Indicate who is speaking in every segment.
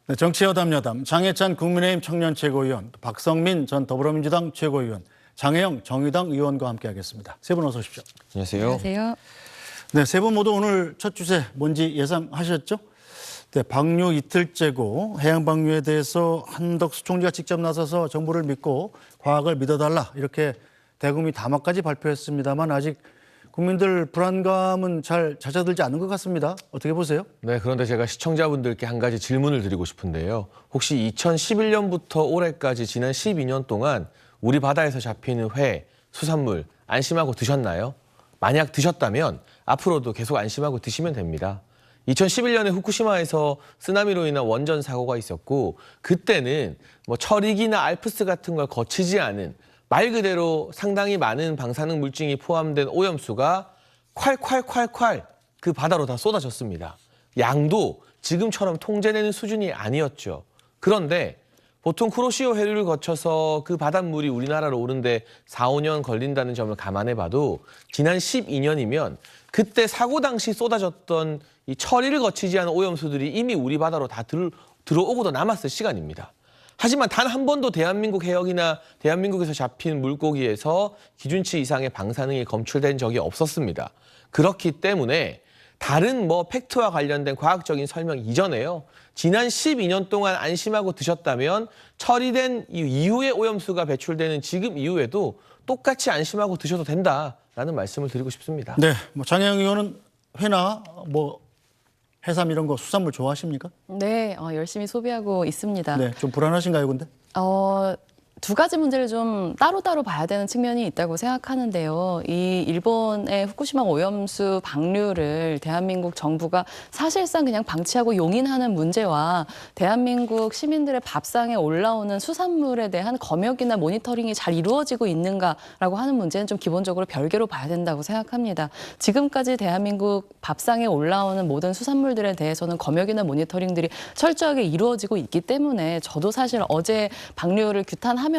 Speaker 1: 네, 정치여담 장해찬 국민의힘 청년 최고위원, 박성민 전 더불어민주당 최고위원, 장혜영 정의당 의원과 함께하겠습니다. 세 분 어서 오십시오.
Speaker 2: 안녕하세요.
Speaker 3: 안녕하세요.
Speaker 1: 네, 세 분 모두 오늘 첫 주제 뭔지 예상하셨죠? 네, 방류 이틀째고 해양 방류에 대해서 한덕수 총리가 직접 나서서 정부를 믿고 과학을 믿어달라 이렇게 대국민 담화까지 발표했습니다만 아직 국민들 불안감은 잘 잦아들지 않은 것 같습니다. 어떻게 보세요?
Speaker 2: 네, 그런데 제가 시청자분들께 한 가지 질문을 드리고 싶은데요. 혹시 2011년부터 올해까지 지난 12년 동안 우리 바다에서 잡히는 회, 수산물 안심하고 드셨나요? 만약 드셨다면 앞으로도 계속 안심하고 드시면 됩니다. 2011년에 후쿠시마에서 쓰나미로 인한 원전 사고가 있었고 그때는 철익이나 알프스 같은 걸 거치지 않은 말 그대로 상당히 많은 방사능 물질이 포함된 오염수가 콸콸콸콸 그 바다로 다 쏟아졌습니다. 양도 지금처럼 통제되는 수준이 아니었죠. 그런데 보통 쿠로시오 해류를 거쳐서 그 바닷물이 우리나라로 오는데 4, 5년 걸린다는 점을 감안해봐도 지난 12년이면 그때 사고 당시 쏟아졌던 이 처리를 거치지 않은 오염수들이 이미 우리 바다로 다 들어오고도 남았을 시간입니다. 하지만 단 한 번도 대한민국 해역이나 대한민국에서 잡힌 물고기에서 기준치 이상의 방사능이 검출된 적이 없었습니다. 그렇기 때문에 다른 팩트와 관련된 과학적인 설명 이전에요. 지난 12년 동안 안심하고 드셨다면 처리된 이후에 오염수가 배출되는 지금 이후에도 똑같이 안심하고 드셔도 된다라는 말씀을 드리고 싶습니다.
Speaker 1: 네, 장혜영 의원은 회나 해삼 이런 거 수산물 좋아하십니까?
Speaker 3: 네, 열심히 소비하고 있습니다.
Speaker 1: 네, 좀 불안하신가요, 근데?
Speaker 3: 두 가지 문제를 좀 따로따로 봐야 되는 측면이 있다고 생각하는데요. 이 일본의 후쿠시마 오염수 방류를 대한민국 정부가 사실상 그냥 방치하고 용인하는 문제와 대한민국 시민들의 밥상에 올라오는 수산물에 대한 검역이나 모니터링이 잘 이루어지고 있는가라고 하는 문제는 좀 기본적으로 별개로 봐야 된다고 생각합니다. 지금까지 대한민국 밥상에 올라오는 모든 수산물들에 대해서는 검역이나 모니터링들이 철저하게 이루어지고 있기 때문에 저도 사실 어제 방류를 규탄하면서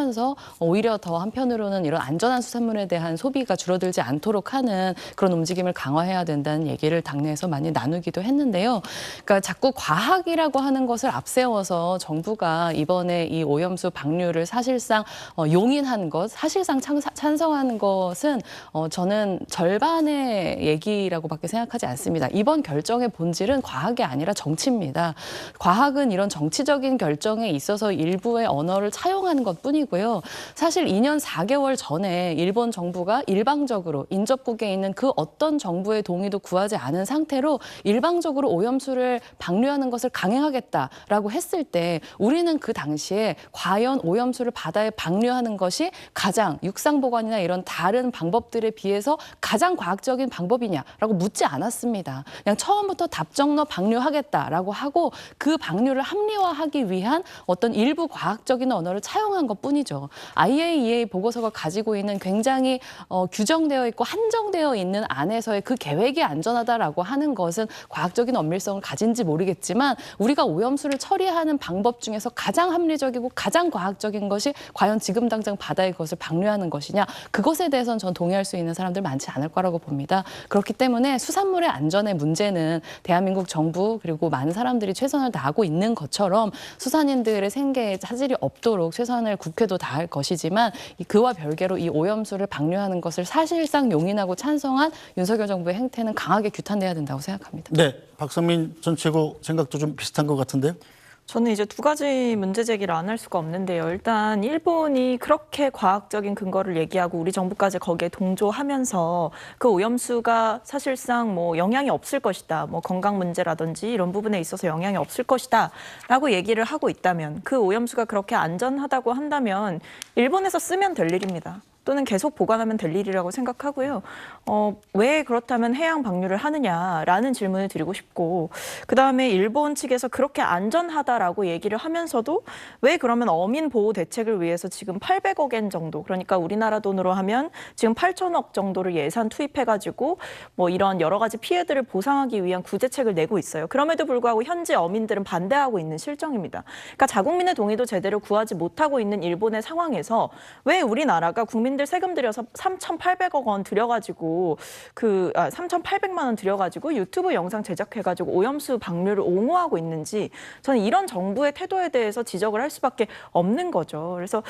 Speaker 3: 오히려 더 한편으로는 이런 안전한 수산물에 대한 소비가 줄어들지 않도록 하는 그런 움직임을 강화해야 된다는 얘기를 당내에서 많이 나누기도 했는데요. 그러니까 자꾸 과학이라고 하는 것을 앞세워서 정부가 이번에 이 오염수 방류를 사실상 용인한 것, 사실상 찬성하는 것은 저는 절반의 얘기라고밖에 생각하지 않습니다. 이번 결정의 본질은 과학이 아니라 정치입니다. 과학은 이런 정치적인 결정에 있어서 일부의 언어를 차용하는 것뿐이고요. 사실 2년 4개월 전에 일본 정부가 일방적으로 인접국에 있는 그 어떤 정부의 동의도 구하지 않은 상태로 일방적으로 오염수를 방류하는 것을 강행하겠다라고 했을 때 우리는 그 당시에 과연 오염수를 바다에 방류하는 것이 가장 육상보관이나 이런 다른 방법들에 비해서 가장 과학적인 방법이냐라고 묻지 않았습니다. 그냥 처음부터 답정너 방류하겠다라고 하고 그 방류를 합리화하기 위한 어떤 일부 과학적인 언어를 차용한 것뿐이죠. IAEA 보고서가 가지고 있는 굉장히 규정되어 있고 한정되어 있는 안에서의 그 계획이 안전하다라고 하는 것은 과학적인 엄밀성을 가진지 모르겠지만 우리가 오염수를 처리하는 방법 중에서 가장 합리적이고 가장 과학적인 것이 과연 지금 당장 바다의 것을 방류하는 것이냐 그것에 대해서는 전 동의할 수 있는 사람들 많지 않을 거라고 봅니다. 그렇기 때문에 수산물의 안전의 문제는 대한민국 정부 그리고 많은 사람들이 최선을 다하고 있는 것처럼 수산인들의 생계에 차질이 없도록 최선을 국회도 다할 것이지만 그와 별개로 이 오염수를 방류하는 것을 사실상 용인하고 찬성한 윤석열 정부의 행태는 강하게 규탄돼야 된다고 생각합니다.
Speaker 1: 네, 박성민 전 최고 생각도 좀 비슷한 것 같은데요.
Speaker 4: 저는 이제 두 가지 문제 제기를 안 할 수가 없는데요. 일단 일본이 그렇게 과학적인 근거를 얘기하고 우리 정부까지 거기에 동조하면서 그 오염수가 사실상 영향이 없을 것이다. 건강 문제라든지 이런 부분에 있어서 영향이 없을 것이다. 라고 얘기를 하고 있다면 그 오염수가 그렇게 안전하다고 한다면 일본에서 쓰면 될 일입니다. 또는 계속 보관하면 될 일이라고 생각하고요. 왜 그렇다면 해양 방류를 하느냐라는 질문을 드리고 싶고 그다음에 일본 측에서 그렇게 안전하다라고 얘기를 하면서도 왜 그러면 어민 보호 대책을 위해서 지금 800억 엔 정도 그러니까 우리나라 돈으로 하면 지금 8천억 정도를 예산 투입해가지고 이런 여러 가지 피해들을 보상하기 위한 구제책을 내고 있어요. 그럼에도 불구하고 현지 어민들은 반대하고 있는 실정입니다. 그러니까 자국민의 동의도 제대로 구하지 못하고 있는 일본의 상황에서 왜 우리나라가 국민 국민들 세금 들여서 3,800억 원 들여가지고 3,800만 원 들여가지고 유튜브 영상 제작해가지고 오염수 방류를 옹호하고 있는지 저는 이런 정부의 태도에 대해서 지적을 할 수밖에 없는 거죠. 그래서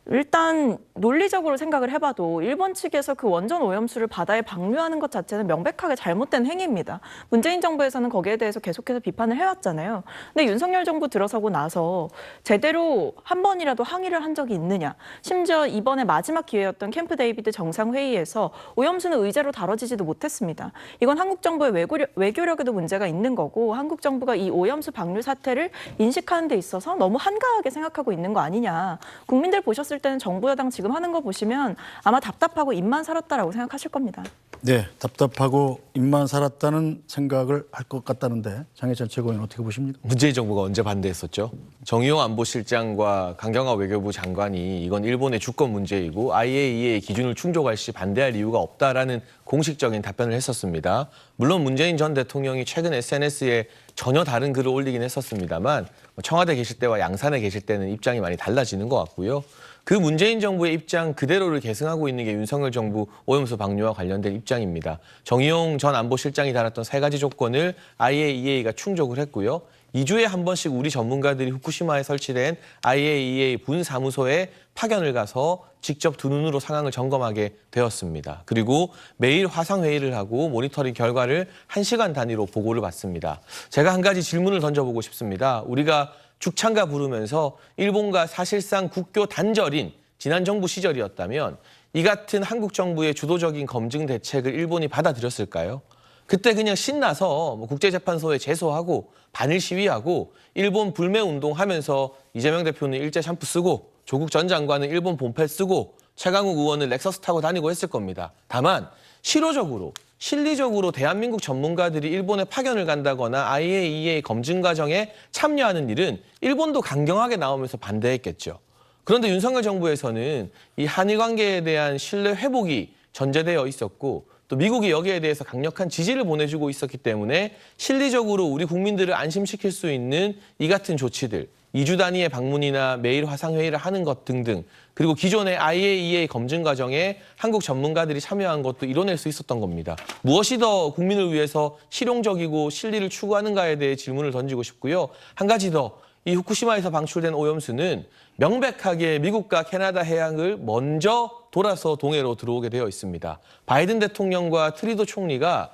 Speaker 4: 일단 논리적으로 생각을 해봐도 일본 측에서 그 원전 오염수를 바다에 방류하는 것 자체는 명백하게 잘못된 행위입니다. 문재인 정부에서는 거기에 대해서 계속해서 비판을 해왔잖아요. 근데 윤석열 정부 들어서고 나서 제대로 한 번이라도 항의를 한 적이 있느냐. 심지어 이번에 마지막 기회였던 캠프 데이비드 정상회의에서 오염수는 의제로 다뤄지지도 못했습니다. 이건 한국 정부의 외교력에도 문제가 있는 거고 한국 정부가 이 오염수 방류 사태를 인식하는 데 있어서 너무 한가하게 생각하고 있는 거 아니냐. 국민들 보셨을 때는 정부 여당 지금 하는 거 보시면 아마 답답하고 입만 살았다라고 생각하실 겁니다.
Speaker 1: 네, 답답하고 입만 살았다는 생각을 할 것 같다는데 장혜찬 최고위원 어떻게 보십니까?
Speaker 2: 문재인 정부가 언제 반대했었죠? 정의용 안보실장과 강경화 외교부 장관이 이건 일본의 주권 문제이고 IAEA 기준을 충족할 시 반대할 이유가 없다라는 공식적인 답변을 했었습니다. 물론 문재인 전 대통령이 최근 SNS에 전혀 다른 글을 올리긴 했었습니다만 청와대 계실 때와 양산에 계실 때는 입장이 많이 달라지는 것 같고요. 그 문재인 정부의 입장 그대로를 계승하고 있는 게 윤석열 정부 오염수 방류와 관련된 입장입니다. 정의용 전 안보실장이 달았던 3가지 조건을 IAEA가 충족을 했고요. 2주에 한 번씩 우리 전문가들이 후쿠시마에 설치된 IAEA 분사무소에 파견을 가서 직접 두 눈으로 상황을 점검하게 되었습니다. 그리고 매일 화상회의를 하고 모니터링 결과를 1시간 단위로 보고를 받습니다. 제가 한 가지 질문을 던져보고 싶습니다. 우리가 죽창가 부르면서 일본과 사실상 국교 단절인 지난 정부 시절이었다면 이 같은 한국 정부의 주도적인 검증 대책을 일본이 받아들였을까요? 그때 그냥 신나서 국제재판소에 제소하고 반일 시위하고 일본 불매운동하면서 이재명 대표는 일제 샴푸 쓰고 조국 전 장관은 일본 본패 쓰고 최강욱 의원은 렉서스 타고 다니고 했을 겁니다. 다만 실효적으로 실리적으로 대한민국 전문가들이 일본에 파견을 간다거나 IAEA 검증 과정에 참여하는 일은 일본도 강경하게 나오면서 반대했겠죠. 그런데 윤석열 정부에서는 이 한일 관계에 대한 신뢰 회복이 전제되어 있었고 또 미국이 여기에 대해서 강력한 지지를 보내주고 있었기 때문에 실리적으로 우리 국민들을 안심시킬 수 있는 이 같은 조치들 2주 단위의 방문이나 매일 화상회의를 하는 것 등등 그리고 기존의 IAEA 검증 과정에 한국 전문가들이 참여한 것도 이뤄낼 수 있었던 겁니다. 무엇이 더 국민을 위해서 실용적이고 실리를 추구하는가에 대해 질문을 던지고 싶고요. 한 가지 더, 이 후쿠시마에서 방출된 오염수는 명백하게 미국과 캐나다 해양을 먼저 돌아서 동해로 들어오게 되어 있습니다. 바이든 대통령과 트리도 총리가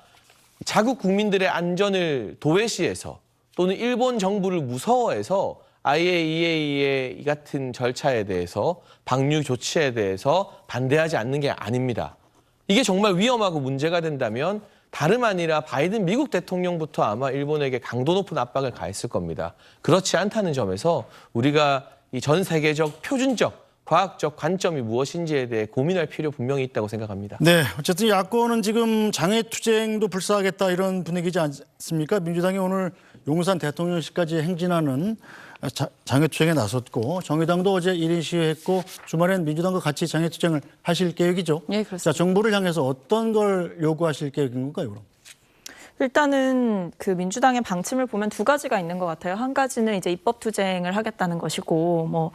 Speaker 2: 자국 국민들의 안전을 도외시해서 또는 일본 정부를 무서워해서 IAEA의 이 같은 절차에 대해서 방류 조치에 대해서 반대하지 않는 게 아닙니다. 이게 정말 위험하고 문제가 된다면 다름 아니라 바이든 미국 대통령부터 아마 일본에게 강도 높은 압박을 가했을 겁니다. 그렇지 않다는 점에서 우리가 이 전 세계적 표준적 과학적 관점이 무엇인지에 대해 고민할 필요 분명히 있다고 생각합니다.
Speaker 1: 네, 어쨌든 야권은 지금 장외투쟁도 불사하겠다 이런 분위기지 않습니까? 민주당이 오늘 용산 대통령실까지 행진하는 장외투쟁에 나섰고 정의당도 어제 1인 시위했고 주말엔 민주당과 같이 장외투쟁을 하실 계획이죠?
Speaker 3: 네, 그렇습니다.
Speaker 1: 자, 정부를 향해서 어떤 걸 요구하실 계획인 건가요, 그럼?
Speaker 4: 일단은 그 민주당의 방침을 보면 2가지가 있는 것 같아요. 한 가지는 이제 입법 투쟁을 하겠다는 것이고,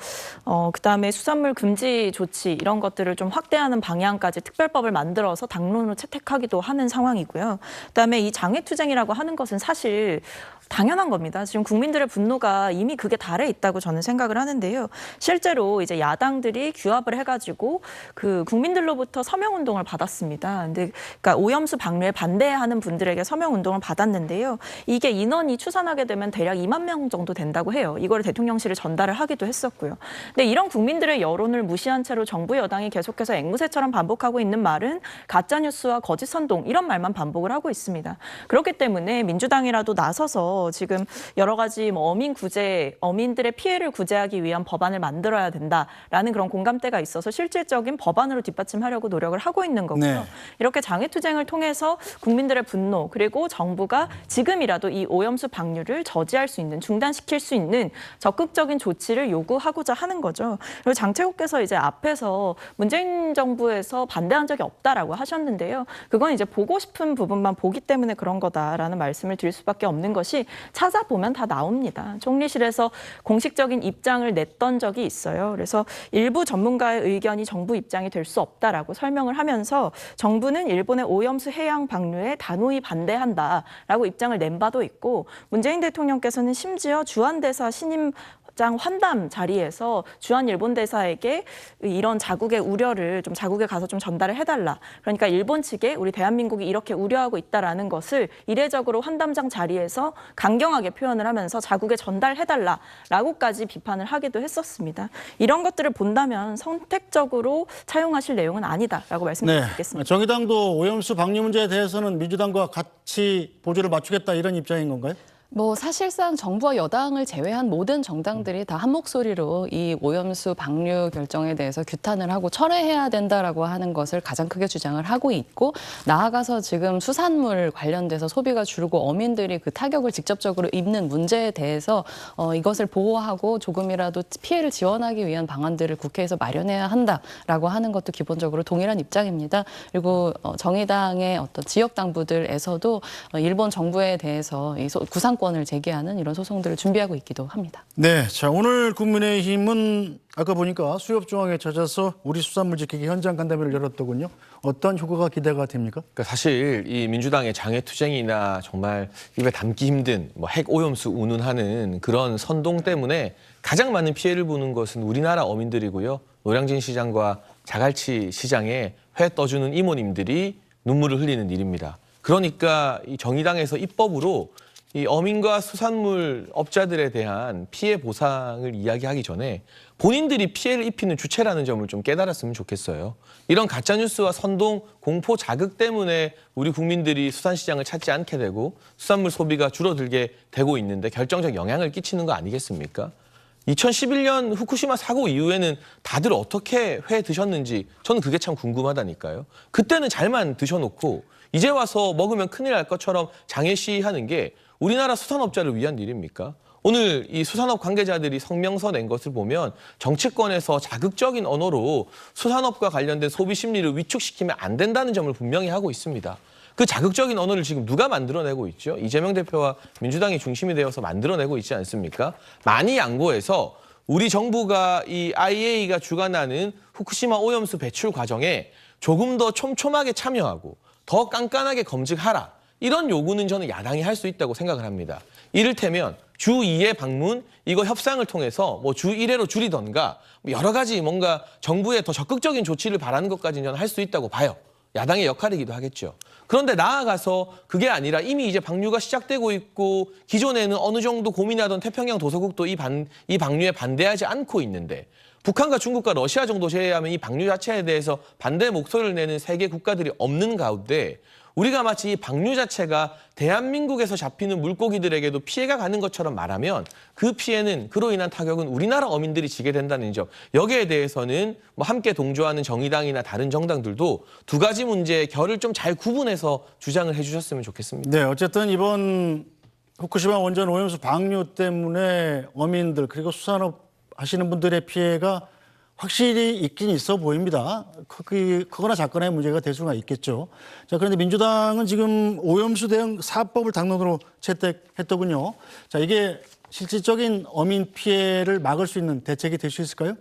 Speaker 4: 그다음에 수산물 금지 조치 이런 것들을 좀 확대하는 방향까지 특별법을 만들어서 당론으로 채택하기도 하는 상황이고요. 그다음에 이 장외 투쟁이라고 하는 것은 사실 당연한 겁니다. 지금 국민들의 분노가 이미 그게 달해 있다고 저는 생각을 하는데요. 실제로 이제 야당들이 규합을 해가지고 그 국민들로부터 서명 운동을 받았습니다. 근데 그러니까 오염수 방류에 반대하는 분들에게 서명 운동을 받았는데요. 이게 인원이 추산하게 되면 대략 2만 명 정도 된다고 해요. 이거를 대통령실에 전달을 하기도 했었고요. 근데 이런 국민들의 여론을 무시한 채로 정부 여당이 계속해서 앵무새처럼 반복하고 있는 말은 가짜 뉴스와 거짓 선동 이런 말만 반복을 하고 있습니다. 그렇기 때문에 민주당이라도 나서서 지금 여러 가지 어민 구제, 어민들의 피해를 구제하기 위한 법안을 만들어야 된다라는 그런 공감대가 있어서 실질적인 법안으로 뒷받침하려고 노력을 하고 있는 거고요.
Speaker 1: 네.
Speaker 4: 이렇게 장외투쟁을 통해서 국민들의 분노 그리고 정부가 지금이라도 이 오염수 방류를 저지할 수 있는, 중단시킬 수 있는 적극적인 조치를 요구하고자 하는 거죠. 그리고 장채국께서 이제 앞에서 문재인 정부에서 반대한 적이 없다라고 하셨는데요. 그건 이제 보고 싶은 부분만 보기 때문에 그런 거다라는 말씀을 드릴 수밖에 없는 것이 찾아보면 다 나옵니다. 총리실에서 공식적인 입장을 냈던 적이 있어요. 그래서 일부 전문가의 의견이 정부 입장이 될 수 없다라고 설명을 하면서 정부는 일본의 오염수 해양 방류에 단호히 반대한다라고 입장을 낸 바도 있고 문재인 대통령께서는 심지어 주한 대사 신임 환담 자리에서 주한 일본 대사에게 이런 자국의 우려를 좀 자국에 가서 좀 전달을 해달라. 그러니까 일본 측에 우리 대한민국이 이렇게 우려하고 있다라는 것을 이례적으로 환담장 자리에서 강경하게 표현을 하면서 자국에 전달해달라라고까지 비판을 하기도 했었습니다. 이런 것들을 본다면 선택적으로 차용하실 내용은 아니다라고 말씀드릴 수 있겠습니다.
Speaker 1: 정의당도 오염수 방류 문제에 대해서는 민주당과 같이 보조를 맞추겠다 이런 입장인 건가요?
Speaker 3: 뭐 사실상 정부와 여당을 제외한 모든 정당들이 다 한 목소리로 이 오염수 방류 결정에 대해서 규탄을 하고 철회해야 된다라고 하는 것을 가장 크게 주장을 하고 있고 나아가서 지금 수산물 관련돼서 소비가 줄고 어민들이 그 타격을 직접적으로 입는 문제에 대해서 이것을 보호하고 조금이라도 피해를 지원하기 위한 방안들을 국회에서 마련해야 한다라고 하는 것도 기본적으로 동일한 입장입니다. 그리고 정의당의 어떤 지역 당부들에서도 일본 정부에 대해서 이 구상권을 제기하는 이런 소송들을 준비하고 있기도 합니다.
Speaker 1: 네, 자 오늘 국민의힘은 아까 보니까 수협중앙에 찾아서 우리 수산물 지키기 현장 간담회를 열었더군요. 어떤 효과가 기대가 됩니까?
Speaker 2: 그러니까 사실 이 민주당의 장애투쟁이나 정말 입에 담기 힘든 뭐 핵 오염수 운운하는 그런 선동 때문에 가장 많은 피해를 보는 것은 우리나라 어민들이고요. 노량진 시장과 자갈치 시장에 회 떠주는 이모님들이 눈물을 흘리는 일입니다. 그러니까 이 정의당에서 입법으로 이 어민과 수산물 업자들에 대한 피해 보상을 이야기하기 전에 본인들이 피해를 입히는 주체라는 점을 좀 깨달았으면 좋겠어요. 이런 가짜뉴스와 선동, 공포 자극 때문에 우리 국민들이 수산시장을 찾지 않게 되고 수산물 소비가 줄어들게 되고 있는데 결정적 영향을 끼치는 거 아니겠습니까? 2011년 후쿠시마 사고 이후에는 다들 어떻게 회 드셨는지 저는 그게 참 궁금하다니까요. 그때는 잘만 드셔놓고 이제 와서 먹으면 큰일 날 것처럼 장애 시위하는 게 우리나라 수산업자를 위한 일입니까? 오늘 이 수산업 관계자들이 성명서 낸 것을 보면 정치권에서 자극적인 언어로 수산업과 관련된 소비 심리를 위축시키면 안 된다는 점을 분명히 하고 있습니다. 그 자극적인 언어를 지금 누가 만들어내고 있죠? 이재명 대표와 민주당이 중심이 되어서 만들어내고 있지 않습니까? 많이 양보해서 우리 정부가 이 IAEA가 주관하는 후쿠시마 오염수 배출 과정에 조금 더 촘촘하게 참여하고 더 깐깐하게 검증하라. 이런 요구는 저는 야당이 할 수 있다고 생각을 합니다. 이를테면 주 2회 방문 이거 협상을 통해서 뭐 주 1회로 줄이던가 여러 가지 뭔가 정부의 더 적극적인 조치를 바라는 것까지는 저는 할 수 있다고 봐요. 야당의 역할이기도 하겠죠. 그런데 나아가서 그게 아니라 이미 이제 방류가 시작되고 있고 기존에는 어느 정도 고민하던 태평양 도서국도 이 방류에 반대하지 않고 있는데 북한과 중국과 러시아 정도 제외하면 이 방류 자체에 대해서 반대 목소리를 내는 세계 국가들이 없는 가운데 우리가 마치 이 방류 자체가 대한민국에서 잡히는 물고기들에게도 피해가 가는 것처럼 말하면 그 피해는 그로 인한 타격은 우리나라 어민들이 지게 된다는 점. 여기에 대해서는 뭐 함께 동조하는 정의당이나 다른 정당들도 두 가지 문제의 결을 좀 잘 구분해서 주장을 해주셨으면 좋겠습니다.
Speaker 1: 네, 어쨌든 이번 후쿠시마 원전 오염수 방류 때문에 어민들 그리고 수산업 하시는 분들의 피해가 확실히 있긴 있어 보입니다. 크거나 작거나의 문제가 될 수가 있겠죠. 자, 그런데 민주당은 지금 오염수 대응 4법을 당론으로 채택했더군요. 자, 이게 실질적인 어민 피해를 막을 수 있는 대책이 될 수 있을까요?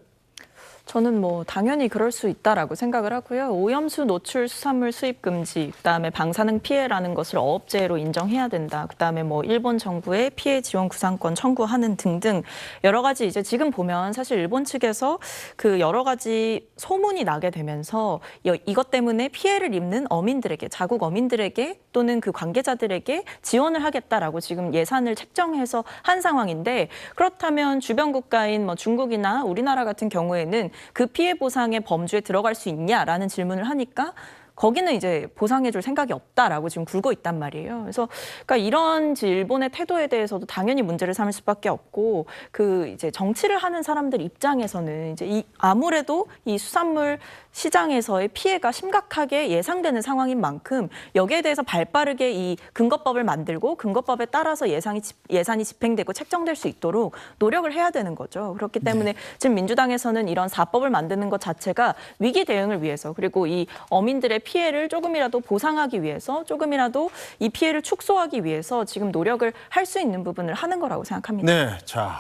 Speaker 4: 저는 뭐 당연히 그럴 수 있다라고 생각을 하고요. 오염수 노출 수산물 수입 금지, 그다음에 방사능 피해라는 것을 어업재해로 인정해야 된다. 그다음에 뭐 일본 정부의 피해 지원 구상권 청구하는 등등 여러 가지 이제 지금 보면 사실 일본 측에서 그 여러 가지 소문이 나게 되면서 이것 때문에 피해를 입는 어민들에게 자국 어민들에게 또는 그 관계자들에게 지원을 하겠다라고 지금 예산을 책정해서 한 상황인데 그렇다면 주변 국가인 뭐 중국이나 우리나라 같은 경우에는 그 피해 보상의 범주에 들어갈 수 있냐라는 질문을 하니까 거기는 이제 보상해줄 생각이 없다라고 지금 굴고 있단 말이에요. 그래서 그러니까 이런 일본의 태도에 대해서도 당연히 문제를 삼을 수밖에 없고 그 이제 정치를 하는 사람들 입장에서는 이제 아무래도 이 수산물 시장에서의 피해가 심각하게 예상되는 상황인 만큼 여기에 대해서 발빠르게 이 근거법을 만들고 근거법에 따라서 예산이 집행되고 책정될 수 있도록 노력을 해야 되는 거죠. 그렇기 때문에 지금 민주당에서는 이런 4법을 만드는 것 자체가 위기 대응을 위해서 그리고 이 어민들의 피해를 조금이라도 보상하기 위해서 조금이라도 이 피해를 축소하기 위해서 지금 노력을 할 수 있는 부분을 하는 거라고 생각합니다.
Speaker 1: 네, 자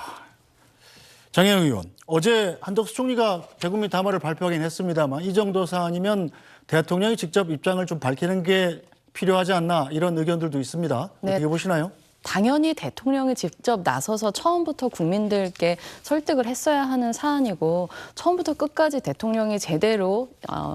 Speaker 1: 장혜영 의원 어제 한덕수 총리가 대국민 담화를 발표하긴 했습니다만 이 정도 사안이면 대통령이 직접 입장을 좀 밝히는 게 필요하지 않나 이런 의견들도 있습니다.
Speaker 3: 네.
Speaker 1: 어떻게 보시나요?
Speaker 3: 당연히 대통령이 직접 나서서 처음부터 국민들께 설득을 했어야 하는 사안이고 처음부터 끝까지 대통령이 제대로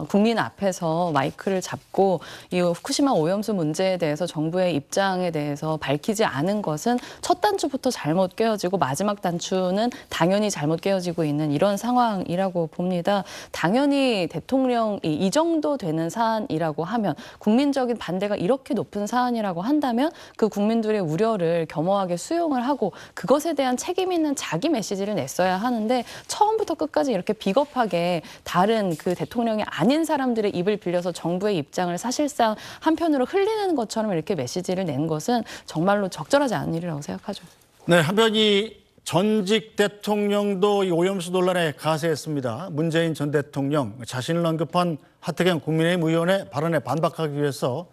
Speaker 3: 국민 앞에서 마이크를 잡고 이 후쿠시마 오염수 문제에 대해서 정부의 입장에 대해서 밝히지 않은 것은 첫 단추부터 잘못 깨어지고 마지막 단추는 당연히 잘못 깨어지고 있는 이런 상황이라고 봅니다. 당연히 대통령이 이 정도 되는 사안이라고 하면 국민적인 반대가 이렇게 높은 사안이라고 한다면 그 국민들의 우려를 겸허하게 수용을 하고 그것에 대한 책임 있는 자기 메시지를 냈어야 하는데 처음부터 끝까지 이렇게 비겁하게 다른 그 대통령이 아닌 사람들의 입을 빌려서 정부의 입장을 사실상 한편으로 흘리는 것처럼 이렇게 메시지를 낸 것은 정말로 적절하지 않은 일이라고 생각하죠.
Speaker 1: 네, 한편 이 전직 대통령도 이 오염수 논란에 가세했습니다. 문재인 전 대통령 자신을 언급한 하태경 국민의힘 의원의 발언에 반박하기 위해서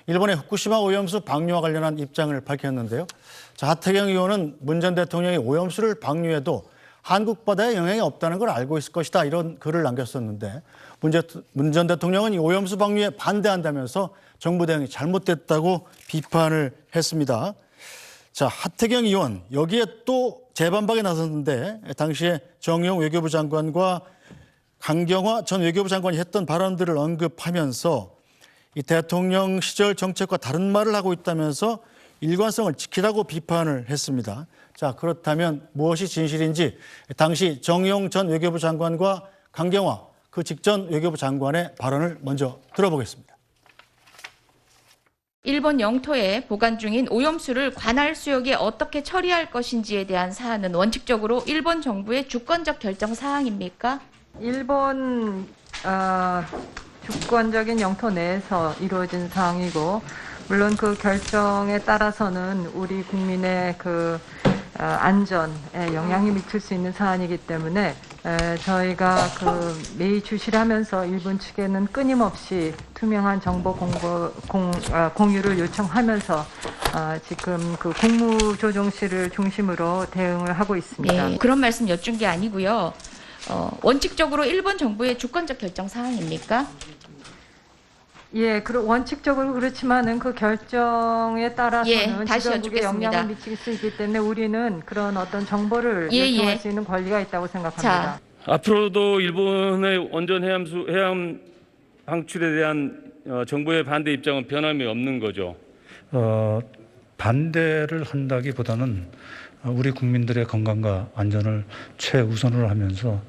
Speaker 1: 일본의 후쿠시마 오염수 방류와 관련한 입장을 밝혔는데요. 자, 하태경 의원은 문 전 대통령이 오염수를 방류해도 한국 바다에 영향이 없다는 걸 알고 있을 것이다 이런 글을 남겼었는데 문 전 대통령은 이 오염수 방류에 반대한다면서 정부 대응이 잘못됐다고 비판을 했습니다. 자, 하태경 의원 여기에 또 재반박에 나섰는데 당시에 정용 외교부 장관과 강경화 전 외교부 장관이 했던 발언들을 언급하면서 이 대통령 시절 정책과 다른 말을 하고 있다면서 일관성을 지키라고 비판을 했습니다. 자, 그렇다면 무엇이 진실인지 당시 정용 전 외교부 장관과 강경화 그 직전 외교부 장관의 발언을 먼저 들어보겠습니다.
Speaker 5: 일본 영토에 보관 중인 오염수를 관할 수역에 어떻게 처리할 것인지에 대한 사안은 원칙적으로 일본 정부의 주권적 결정 사항입니까?
Speaker 6: 일본 주권적인 영토 내에서 이루어진 사항이고 물론 그 결정에 따라서는 우리 국민의 그 안전에 영향이 미칠 수 있는 사안이기 때문에 저희가 그 매일 주시를 하면서 일본 측에는 끊임없이 투명한 정보 공유를 요청하면서 지금 그 국무조정실을 중심으로 대응을 하고 있습니다.
Speaker 5: 예, 그런 말씀 여쭌 게 아니고요. 원칙적으로 일본 정부의 주권적 결정 사항입니까?
Speaker 6: 예, 원칙적으로 그렇지만은 그 결정에 따라서는
Speaker 5: 다시
Speaker 6: 지정국에
Speaker 5: 여쭙겠습니다.
Speaker 6: 영향을 미칠 수 있기 때문에 우리는 그런 어떤 정보를 요청할 수 있는 권리가 있다고 생각합니다.
Speaker 5: 자,
Speaker 7: 앞으로도 일본의 원전 해양 방출에 대한 정부의 반대 입장은 변함이 없는 거죠.
Speaker 8: 반대를 한다기보다는 우리 국민들의 건강과 안전을 최우선으로 하면서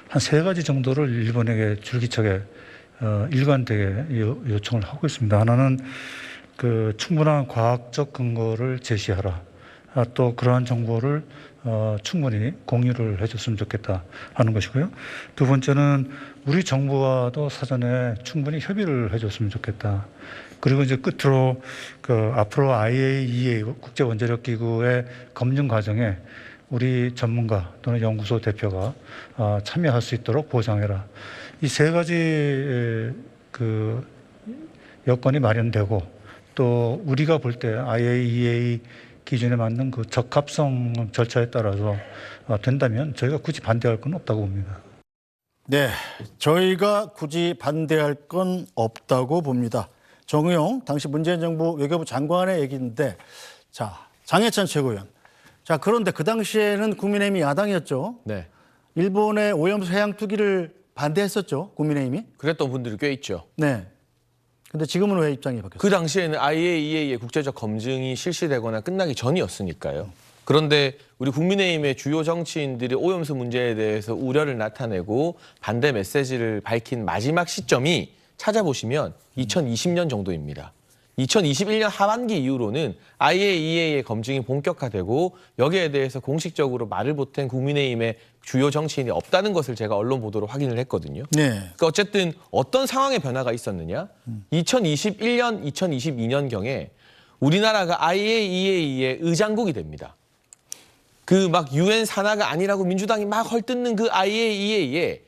Speaker 8: 한 3가지 정도를 일본에게 줄기차게 일관되게 요청을 하고 있습니다. 하나는 그 충분한 과학적 근거를 제시하라. 또 그러한 정보를 충분히 공유를 해줬으면 좋겠다 하는 것이고요. 두 번째는 우리 정부와도 사전에 충분히 협의를 해줬으면 좋겠다. 그리고 이제 끝으로 그 앞으로 IAEA 국제원자력기구의 검증 과정에 우리 전문가 또는 연구소 대표가 참여할 수 있도록 보장해라. 이 3가지 그 여건이 마련되고 또 우리가 볼 때 IAEA 기준에 맞는 그 적합성 절차에 따라서 된다면 저희가 굳이 반대할 건 없다고 봅니다.
Speaker 1: 네, 저희가 굳이 반대할 건 없다고 봅니다. 정의용 당시 문재인 정부 외교부 장관의 얘기인데, 자 장해찬 최고위원. 자 그런데 그 당시에는 국민의힘이 야당이었죠.
Speaker 2: 네.
Speaker 1: 일본의 오염수 해양 투기를 반대했었죠. 국민의힘이.
Speaker 2: 그랬던 분들이 꽤 있죠.
Speaker 1: 네. 근데 지금은 왜 입장이 바뀌었어요?
Speaker 2: 그 당시에는 IAEA의 국제적 검증이 실시되거나 끝나기 전이었으니까요. 그런데 우리 국민의힘의 주요 정치인들이 오염수 문제에 대해서 우려를 나타내고 반대 메시지를 밝힌 마지막 시점이 찾아보시면 2020년 정도입니다. 2021년 하반기 이후로는 IAEA의 검증이 본격화되고 여기에 대해서 공식적으로 말을 보탠 국민의힘의 주요 정치인이 없다는 것을 제가 언론 보도로 확인을 했거든요.
Speaker 1: 네.
Speaker 2: 그러니까 어쨌든 어떤 상황의 변화가 있었느냐? 2021년, 2022년경에 우리나라가 IAEA의 의장국이 됩니다. 그 막 UN 산하가 아니라고 민주당이 막 헐뜯는 그 IAEA에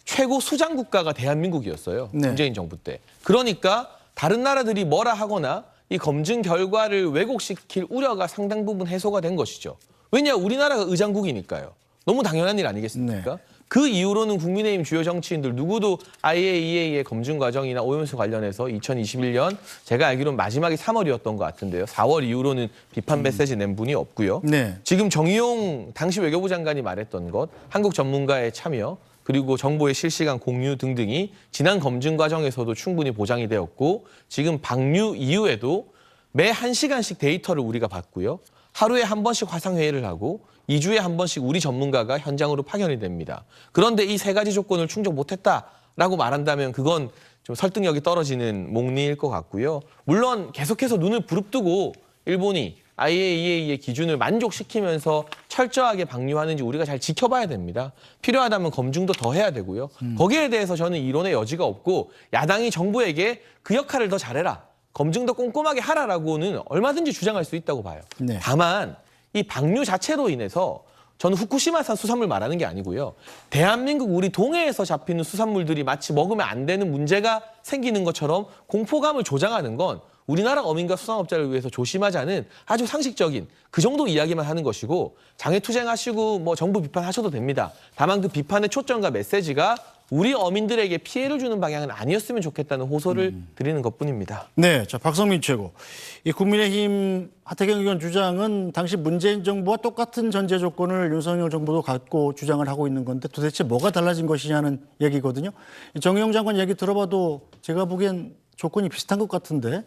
Speaker 2: 최고 수장 국가가 대한민국이었어요.
Speaker 1: 네.
Speaker 2: 문재인 정부 때. 그러니까 다른 나라들이 뭐라 하거나 이 검증 결과를 왜곡시킬 우려가 상당 부분 해소가 된 것이죠. 왜냐, 우리나라가 의장국이니까요. 너무 당연한 일 아니겠습니까?
Speaker 1: 네.
Speaker 2: 그 이후로는 국민의힘 주요 정치인들 누구도 IAEA의 검증 과정이나 오염수 관련해서 2021년 제가 알기로는 마지막이 3월이었던 것 같은데요. 4월 이후로는 비판 메시지 낸 분이 없고요.
Speaker 1: 네.
Speaker 2: 지금 정의용 당시 외교부 장관이 말했던 것, 한국 전문가의 참여, 그리고 정보의 실시간 공유 등등이 지난 검증 과정에서도 충분히 보장이 되었고 지금 방류 이후에도 매 1시간씩 데이터를 우리가 받고요. 하루에 한 번씩 화상회의를 하고 2주에 한 번씩 우리 전문가가 현장으로 파견이 됩니다. 그런데 이 세 가지 조건을 충족 못했다라고 말한다면 그건 좀 설득력이 떨어지는 목리일 것 같고요. 물론 계속해서 눈을 부릅뜨고 일본이 IAEA의 기준을 만족시키면서 철저하게 방류하는지 우리가 잘 지켜봐야 됩니다. 필요하다면 검증도 더 해야 되고요. 거기에 대해서 저는 이론의 여지가 없고 야당이 정부에게 그 역할을 더 잘해라. 검증도 꼼꼼하게 하라라고는 얼마든지 주장할 수 있다고 봐요.
Speaker 1: 네.
Speaker 2: 다만 이 방류 자체로 인해서 저는 후쿠시마산 수산물 말하는 게 아니고요. 대한민국 우리 동해에서 잡히는 수산물들이 마치 먹으면 안 되는 문제가 생기는 것처럼 공포감을 조장하는 건 우리나라 어민과 수산업자를 위해서 조심하자는 아주 상식적인 그 정도 이야기만 하는 것이고 장애투쟁하시고 뭐 정부 비판하셔도 됩니다. 다만 그 비판의 초점과 메시지가 우리 어민들에게 피해를 주는 방향은 아니었으면 좋겠다는 호소를 드리는 것뿐입니다.
Speaker 1: 네, 자 박성민 최고. 이 국민의힘 하태경 의원 주장은 당시 문재인 정부와 똑같은 전제 조건을 윤석열 정부도 갖고 주장을 하고 있는 건데 도대체 뭐가 달라진 것이냐는 얘기거든요. 정의용 장관 얘기 들어봐도 제가 보기엔 조건이 비슷한 것 같은데.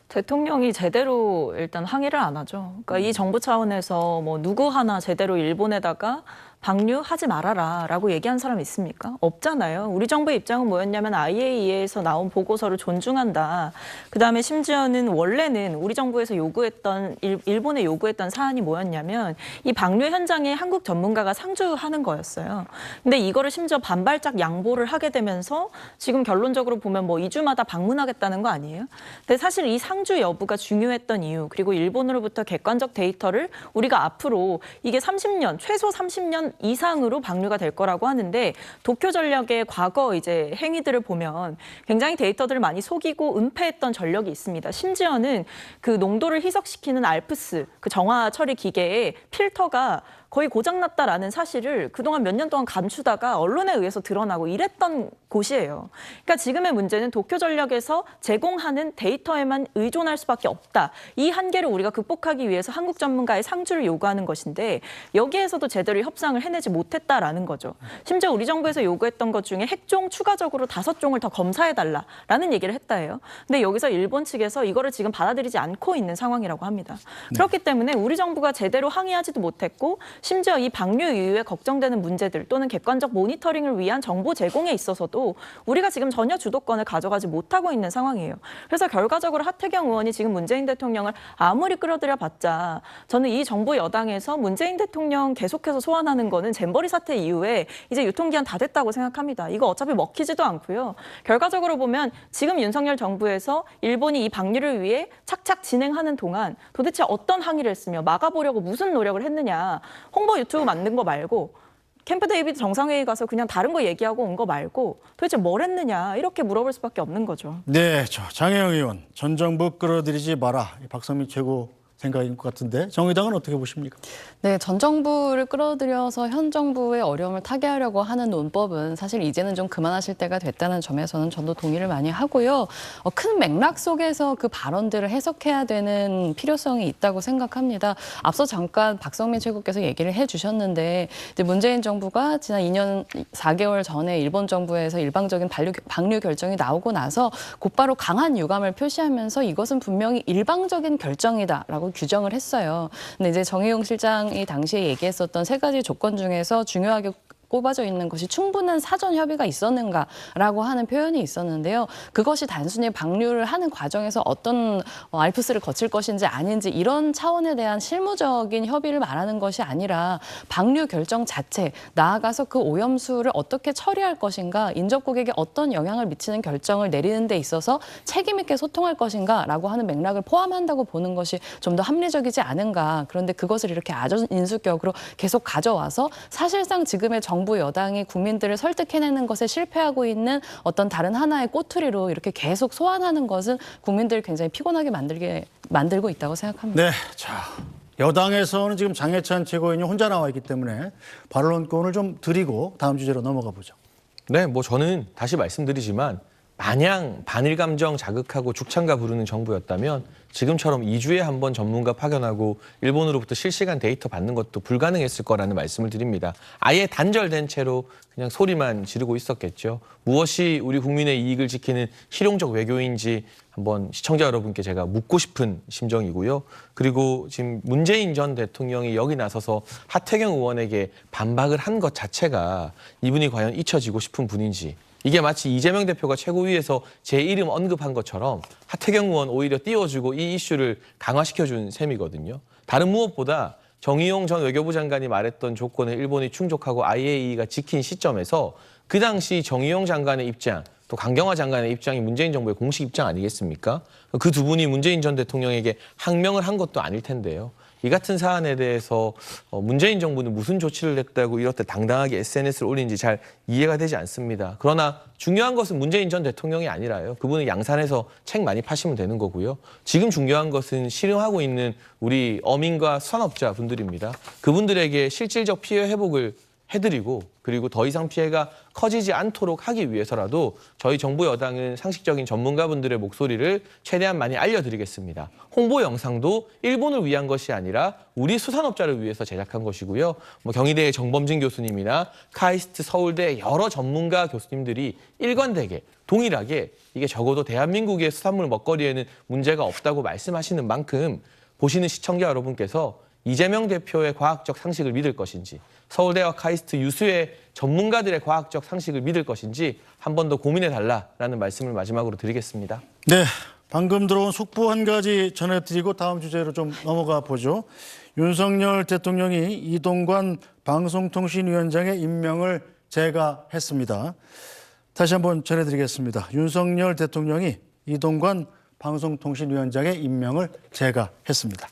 Speaker 4: 대통령이 제대로 일단 항의를 안 하죠. 그러니까 이 정부 차원에서 뭐 누구 하나 제대로 일본에다가 방류하지 말아라라고 얘기한 사람이 있습니까? 없잖아요. 우리 정부의 입장은 뭐였냐면 IAEA에서 나온 보고서를 존중한다. 그다음에 심지어는 원래는 우리 정부에서 요구했던 일본에 요구했던 사안이 뭐였냐면 이 방류 현장에 한국 전문가가 상주하는 거였어요. 근데 이거를 심지어 반발적 양보를 하게 되면서 지금 결론적으로 보면 뭐 2주마다 방문하겠다는 거 아니에요? 근데 사실 이 상주 여부가 중요했던 이유 그리고 일본으로부터 객관적 데이터를 우리가 앞으로 이게 30년 최소 30년 이상으로 방류가 될 거라고 하는데 도쿄전력의 과거 이제 행위들을 보면 굉장히 데이터들을 많이 속이고 은폐했던 전력이 있습니다. 심지어는 그 농도를 희석시키는 알프스 그 정화 처리 기계의 필터가 거의 고장났다라는 사실을 그동안 몇 년 동안 감추다가 언론에 의해서 드러나고 이랬던 곳이에요. 그러니까 지금의 문제는 도쿄전력에서 제공하는 데이터에만 의존할 수밖에 없다. 이 한계를 우리가 극복하기 위해서 한국 전문가의 상주를 요구하는 것인데 여기에서도 제대로 협상을 해내지 못했다라는 거죠. 심지어 우리 정부에서 요구했던 것 중에 핵종 추가적으로 5종을 더 검사해달라라는 얘기를 했다예요. 근데 여기서 일본 측에서 이거를 지금 받아들이지 않고 있는 상황이라고 합니다. 그렇기 때문에 우리 정부가 제대로 항의하지도 못했고 심지어 이 방류 이후에 걱정되는 문제들 또는 객관적 모니터링을 위한 정보 제공에 있어서도 우리가 지금 전혀 주도권을 가져가지 못하고 있는 상황이에요. 그래서 결과적으로 하태경 의원이 지금 문재인 대통령을 아무리 끌어들여봤자 저는 이 정부 여당에서 문재인 대통령 계속해서 소환하는 거는 잼버리 사태 이후에 이제 유통기한 다 됐다고 생각합니다. 이거 어차피 먹히지도 않고요. 결과적으로 보면 지금 윤석열 정부에서 일본이 이 방류를 위해 착착 진행하는 동안 도대체 어떤 항의를 했으며 막아보려고 무슨 노력을 했느냐. 홍보 유튜브 만든 거 말고 캠프 데이비드 정상회의 가서 그냥 다른 거 얘기하고 온 거 말고 도대체 뭘 했느냐 이렇게 물어볼 수밖에 없는 거죠.
Speaker 1: 네, 저 장혜영 의원 전 정부 끌어들이지 마라. 박성민 최고 생각인 것 같은데 정의당은 어떻게 보십니까?
Speaker 3: 네, 전 정부를 끌어들여서 현 정부의 어려움을 타개하려고 하는 논법은 사실 이제는 좀 그만하실 때가 됐다는 점에서는 저도 동의를 많이 하고요. 큰 맥락 속에서 그 발언들을 해석해야 되는 필요성이 있다고 생각합니다. 앞서 잠깐 박성민 최고께서 얘기를 해주셨는데 문재인 정부가 지난 2년 4개월 전에 일본 정부에서 일방적인 방류 결정이 나오고 나서 곧바로 강한 유감을 표시하면서 이것은 분명히 일방적인 결정이다라고 규정을 했어요. 근데 이제 정의용 실장이 당시에 얘기했었던 세 가지 조건 중에서 중요하게 꼽아져 있는 것이 충분한 사전 협의가 있었는가라고 하는 표현이 있었는데요. 그것이 단순히 방류를 하는 과정에서 어떤 알프스를 거칠 것인지 아닌지 이런 차원에 대한 실무적인 협의를 말하는 것이 아니라 방류 결정 자체, 나아가서 그 오염수를 어떻게 처리할 것인가, 인접국에게 어떤 영향을 미치는 결정을 내리는 데 있어서 책임 있게 소통할 것인가라고 하는 맥락을 포함한다고 보는 것이 좀 더 합리적이지 않은가. 그런데 그것을 이렇게 아전인수격으로 계속 가져와서 사실상 지금의 정부 정부 여당이 국민들을 설득해내는 것에 실패하고 있는 어떤 다른 하나의 꼬투리로 이렇게 계속 소환하는 것은 국민들을 굉장히 피곤하게 만들고 있다고 생각합니다.
Speaker 1: 네, 자 여당에서는 지금 장해찬 최고위원이 혼자 나와 있기 때문에 발언권을 좀 드리고 다음 주제로 넘어가 보죠.
Speaker 2: 네, 뭐 저는 다시 말씀드리지만 마냥 반일 감정 자극하고 죽창가 부르는 정부였다면 지금처럼 2주에 한 번 전문가 파견하고 일본으로부터 실시간 데이터 받는 것도 불가능했을 거라는 말씀을 드립니다. 아예 단절된 채로 그냥 소리만 지르고 있었겠죠. 무엇이 우리 국민의 이익을 지키는 실용적 외교인지 한번 시청자 여러분께 제가 묻고 싶은 심정이고요. 그리고 지금 문재인 전 대통령이 여기 나서서 하태경 의원에게 반박을 한 것 자체가 이분이 과연 잊혀지고 싶은 분인지, 이게 마치 이재명 대표가 최고위에서 제 이름 언급한 것처럼 하태경 의원 오히려 띄워주고 이 이슈를 강화시켜준 셈이거든요. 다른 무엇보다 정의용 전 외교부 장관이 말했던 조건을 일본이 충족하고 IAEA가 지킨 시점에서 그 당시 정의용 장관의 입장, 또 강경화 장관의 입장이 문재인 정부의 공식 입장 아니겠습니까? 그 두 분이 문재인 전 대통령에게 항명을 한 것도 아닐 텐데요. 이 같은 사안에 대해서 문재인 정부는 무슨 조치를 했다고 이렇게 당당하게 SNS를 올리는지 잘 이해가 되지 않습니다. 그러나 중요한 것은 문재인 전 대통령이 아니라요. 그분은 양산에서 책 많이 파시면 되는 거고요. 지금 중요한 것은 실행하고 있는 우리 어민과 수산업자 분들입니다. 그분들에게 실질적 피해 회복을 해드리고, 그리고 더 이상 피해가 커지지 않도록 하기 위해서라도 저희 정부 여당은 상식적인 전문가분들의 목소리를 최대한 많이 알려드리겠습니다. 홍보 영상도 일본을 위한 것이 아니라 우리 수산업자를 위해서 제작한 것이고요. 경희대의 정범진 교수님이나 카이스트 서울대 여러 전문가 교수님들이 일관되게 동일하게 이게 적어도 대한민국의 수산물 먹거리에는 문제가 없다고 말씀하시는 만큼 보시는 시청자 여러분께서 이재명 대표의 과학적 상식을 믿을 것인지, 서울대와 카이스트 유수의 전문가들의 과학적 상식을 믿을 것인지 한 번 더 고민해달라는 말씀을 마지막으로 드리겠습니다.
Speaker 1: 네, 방금 들어온 속보 한 가지 전해드리고 다음 주제로 좀 넘어가 보죠. 윤석열 대통령이 이동관 방송통신위원장의 임명을 제가 했습니다. 다시 한번 전해드리겠습니다. 윤석열 대통령이 이동관 방송통신위원장의 임명을 제가 했습니다.